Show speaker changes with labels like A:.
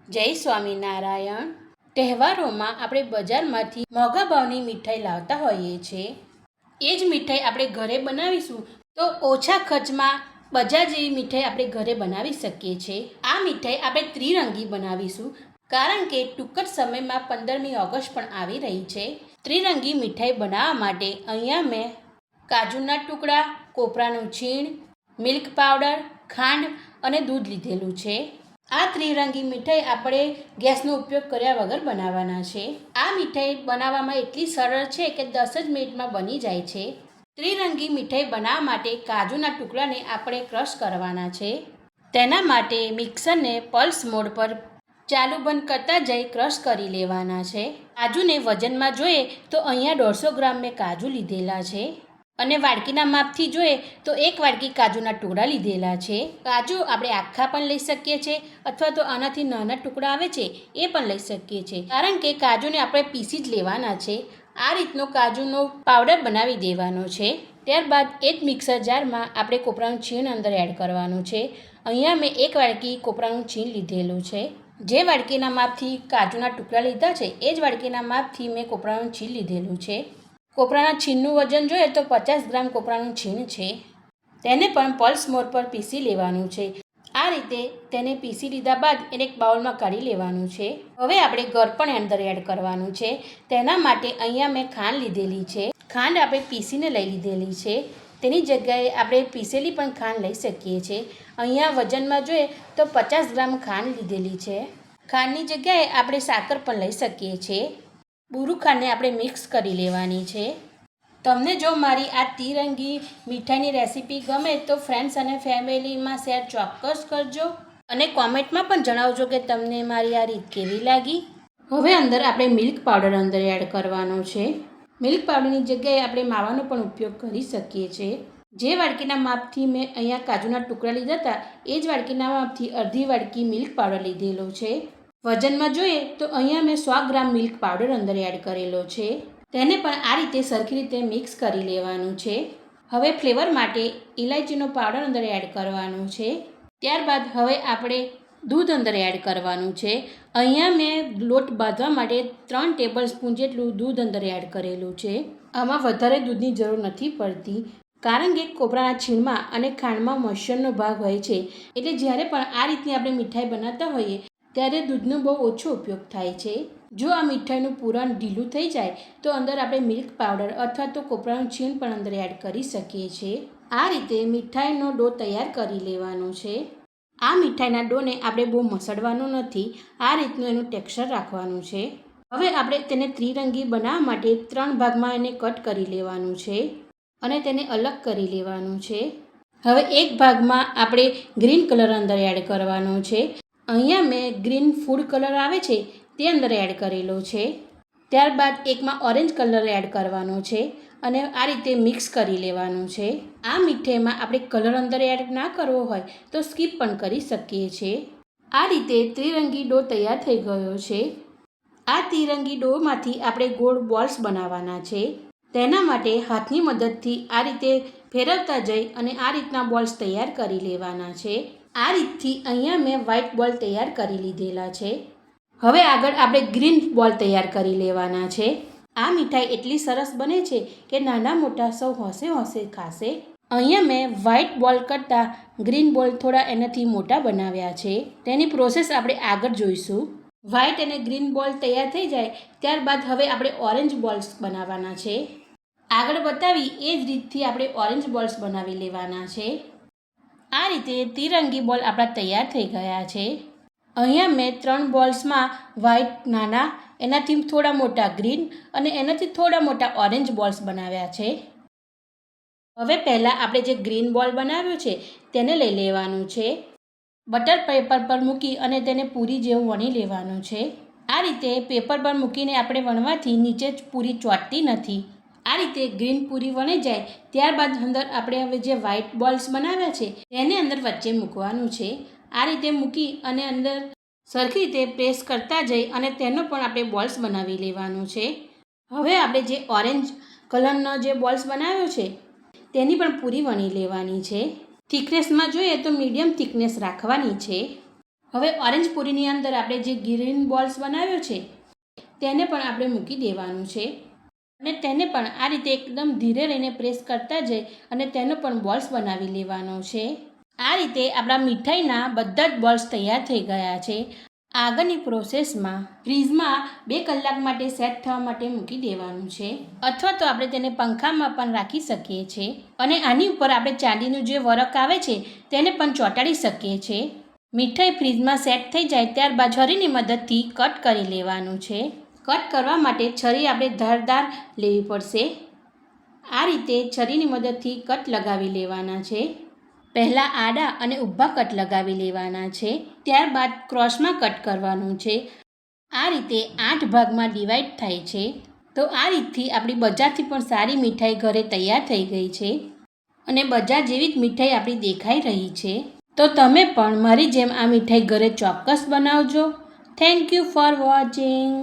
A: જય સ્વામિનારાયણ। તહેવારોમાં આપણે બજારમાંથી મોંઘા ભાવની મીઠાઈ લાવતા હોઈએ છીએ। એ જ મીઠાઈ આપણે ઘરે બનાવીશું તો ઓછા ખર્ચમાં બજાર જેવી મીઠાઈ આપણે ઘરે બનાવી શકીએ છીએ। આ મીઠાઈ આપણે ત્રિરંગી બનાવીશું કારણ કે ટૂંક જ સમયમાં 15મી ઓગસ્ટ પણ આવી રહી છે। ત્રિરંગી મીઠાઈ બનાવવા માટે અહીંયા મેં કાજુના ટુકડા, કોપરાનું છીણ, મિલ્ક પાવડર, ખાંડ અને દૂધ લીધેલું છે। આ ત્રિરંગી મીઠાઈ આપણે ગેસનો ઉપયોગ કર્યા વગર બનાવવાના છે। આ મીઠાઈ બનાવવામાં એટલી સરળ છે કે 10 જ મિનિટમાં બની જાય છે। ત્રિરંગી મીઠાઈ બનાવવા માટે કાજુના ટુકડાને આપણે ક્રશ કરવાના છે। તેના માટે મિક્સરને પલ્સ મોડ પર ચાલુ બંધ કરતા જઈ ક્રશ કરી લેવાના છે। કાજુને વજનમાં જોઈએ તો અહીંયા 150 ગ્રામ મેં કાજુ લીધેલા છે અને વાડકીના માપથી જોઈએ તો 1 વાડકી કાજુના ટુકડા લીધેલા છે। કાજુ આપણે આખા પણ લઈ શકીએ છીએ અથવા તો આનાથી નાના ટુકડા આવે છે એ પણ લઈ શકીએ છીએ કારણ કે કાજુને આપણે પીસી જ લેવાના છે। આ રીતનો કાજુનો પાવડર બનાવી દેવાનો છે। ત્યારબાદ એક મિક્સર જારમાં આપણે કોપરાનું છીણ અંદર એડ કરવાનું છે। અહીંયા મેં 1 વાડકી કોપરાનું છીણ લીધેલું છે। જે વાડકીના માપથી કાજુના ટુકડા લીધા છે એ જ વાડકીના માપથી મેં કોપરાનું છીણ લીધેલું છે। કોપરાના છીણનું વજન જોઈએ તો 50 ગ્રામ કોપરાનું છીણ છે। તેને પણ પલ્સ મોડ પર પીસી લેવાનું છે। આ રીતે તેને પીસી લીધા બાદ એને એક બાઉલમાં કાઢી લેવાનું છે। હવે આપણે ગળપણ અંદર એડ કરવાનું છે। તેના માટે અહીંયા મેં ખાંડ લીધેલી છે। ખાંડ આપણે પીસીને લઈ લીધેલી છે। તેની જગ્યાએ આપણે પીસેલી પણ ખાંડ લઈ શકીએ છીએ। અહીંયા વજનમાં જોઈએ તો 50 ગ્રામ ખાંડ લીધેલી છે। ખાંડની જગ્યાએ આપણે સાકર પણ લઈ શકીએ છીએ। બુરું ખાંડને આપણે મિક્સ કરી લેવાની છે। તમને જો મારી આ ત્રિરંગી મીઠાઈની રેસીપી ગમે તો ફ્રેન્ડ્સ અને ફેમિલીમાં શેર ચોક્કસ કરજો અને કોમેન્ટમાં પણ જણાવજો કે તમને મારી આ રીત કેવી લાગી। હવે અંદર આપણે મિલ્ક પાવડર અંદર એડ કરવાનો છે। મિલ્ક પાવડરની જગ્યાએ આપણે માવાનો પણ ઉપયોગ કરી શકીએ છીએ। જે વાડકીના માપથી મેં અહીંયા કાજુના ટુકડા લીધા હતા એ જ વાડકીના માપથી અડધી વાડકી મિલ્ક પાવડર લીધેલો છે। વજનમાં જોઈએ તો અહીંયા મેં 100 ગ્રામ મિલ્ક પાવડર અંદર એડ કરેલો છે। તેને પણ આ રીતે સરખી રીતે મિક્સ કરી લેવાનું છે। હવે ફ્લેવર માટે ઇલાયચીનો પાવડર અંદર એડ કરવાનો છે। ત્યારબાદ હવે આપણે દૂધ અંદર એડ કરવાનું છે। અહીંયા મેં લોટ બાંધવા માટે 3 ટેબલ સ્પૂન જેટલું દૂધ અંદર એડ કરેલું છે। આમાં વધારે દૂધની જરૂર નથી પડતી કારણ કે કોપરાના છીણમાં અને ખાંડમાં મોઇશ્ચરનો ભાગ હોય છે એટલે જ્યારે પણ આ રીતની આપણે મીઠાઈ બનાવતા હોઈએ ત્યારે દૂધનો બહુ ઓછો ઉપયોગ થાય છે। જો આ મીઠાઈનું પૂરણ ઢીલું થઈ જાય તો અંદર આપણે મિલ્ક પાવડર અથવા તો કોપરાનું છીણ પણ અંદર એડ કરી શકીએ છીએ। આ રીતે મીઠાઈનો ડો તૈયાર કરી લેવાનો છે। આ મીઠાઈના ડોને આપણે બહુ મસળવાનો નથી, આ રીતનું એનું ટેક્સચર રાખવાનું છે। હવે આપણે તેને ત્રિરંગી બનાવવા માટે 3 ભાગમાં એને કટ કરી લેવાનું છે અને તેને અલગ કરી લેવાનું છે। હવે એક ભાગમાં આપણે ગ્રીન કલર અંદર એડ કરવાનો છે। અહીંયા મેં ગ્રીન ફૂડ કલર આવે છે તે અંદર એડ કરેલો છે। ત્યારબાદ એકમાં ઓરેન્જ કલર એડ કરવાનો છે અને આ રીતે મિક્સ કરી લેવાનું છે। આ મીઠાઈમાં આપણે કલર અંદર એડ ના કરવો હોય તો સ્કીપ પણ કરી શકીએ છીએ। આ રીતે ત્રિરંગી ડો તૈયાર થઈ ગયો છે। આ ત્રિરંગી ડોમાંથી આપણે ગોળ બોલ્સ બનાવવાના છે। તેના માટે હાથની મદદથી આ રીતે ફેરવતા જઈ અને આ રીતના બોલ્સ તૈયાર કરી લેવાના છે। આ રીતથી અહીંયા મેં વ્હાઈટ બોલ તૈયાર કરી લીધેલા છે। હવે આગળ આપણે ગ્રીન બોલ તૈયાર કરી લેવાના છે। આ મીઠાઈ એટલી સરસ બને છે કે નાના મોટા સૌ હોંશે હોંશે ખાશે। અહીંયા મેં વ્હાઈટ બોલ કરતાં ગ્રીન બોલ થોડા એનાથી મોટા બનાવ્યા છે। તેની પ્રોસેસ આપણે આગળ જોઈશું। વ્હાઈટ અને ગ્રીન બોલ તૈયાર થઈ જાય ત્યારબાદ હવે આપણે ઓરેન્જ બોલ્સ બનાવવાના છે। આગળ બતાવી એ જ રીતથી આપણે ઓરેન્જ બોલ્સ બનાવી લેવાના છે। આ રીતે ત્રિરંગી બોલ આપણા તૈયાર થઈ ગયા છે। અહીંયા મેં 3 બોલ્સમાં વ્હાઈટ નાના, એનાથી થોડા મોટા ગ્રીન અને એનાથી થોડા મોટા ઓરેન્જ બોલ્સ બનાવ્યા છે। હવે પહેલાં આપણે જે ગ્રીન બોલ બનાવ્યો છે તેને લઈ લેવાનું છે। બટર પેપર પર મૂકી અને તેને પૂરી જેવું વણી લેવાનું છે। આ રીતે પેપર પર મૂકીને આપણે વણવાથી નીચે જ પૂરી ચોંટતી નથી। આ રીતે ગ્રીન પૂરી વણી જાય ત્યારબાદ અંદર આપણે હવે જે વ્હાઈટ બોલ્સ બનાવ્યા છે તેને અંદર વચ્ચે મૂકવાનું છે। આ રીતે મૂકી અને અંદર સરખી રીતે પ્રેસ કરતા જઈ અને તેનો પણ આપણે બોલ્સ બનાવી લેવાનું છે। હવે આપણે જે ઓરેન્જ કલરનો જે બોલ્સ બનાવ્યો છે તેની પણ પૂરી વણી લેવાની છે। થિકનેસમાં જોઈએ તો મીડિયમ થિકનેસ રાખવાની છે। હવે ઓરેન્જ પૂરીની અંદર આપણે જે ગ્રીન બોલ્સ બનાવ્યો છે તેને પણ આપણે મૂકી દેવાનું છે અને તેને પણ આ રીતે એકદમ ધીરે રહીને પ્રેસ કરતા જઈ અને તેનો પણ બોલ્સ બનાવી લેવાનો છે. આ રીતે આપણા મીઠાઈના બધા જ બોલ્સ તૈયાર થઈ ગયા છે. આગળની પ્રોસેસમાં ફ્રીઝમાં 2 કલાક માટે સેટ થવા માટે મૂકી દેવાનું છે અથવા તો આપણે તેને પંખામાં પણ રાખી શકીએ છીએ અને આની ઉપર આપણે ચાંદીનું જે વરખ આવે છે તેને પણ ચોંટાડી શકીએ છીએ. મીઠાઈ ફ્રીઝમાં સેટ થઈ જાય ત્યારબાદ છરીની મદદથી કટ કરી લેવાનું છે. કટ કરવા માટે છરી આપણે ધારદાર લેવી પડશે. આ રીતે છરીની મદદથી કટ લગાવી લેવાના છે. પહેલાં આડા અને ઊભા કટ લગાવી લેવાના છે, ત્યારબાદ ક્રોસમાં કટ કરવાનું છે. આ રીતે 8 ભાગમાં ડિવાઈડ થાય છે. તો આ રીતથી આપણી બજારથી પણ સારી મીઠાઈ ઘરે તૈયાર થઈ ગઈ છે અને બજાર જેવી જ મીઠાઈ આપણી દેખાઈ રહી છે. તો તમે પણ મારી જેમ આ મીઠાઈ ઘરે ચોક્કસ બનાવજો. Thank you for watching.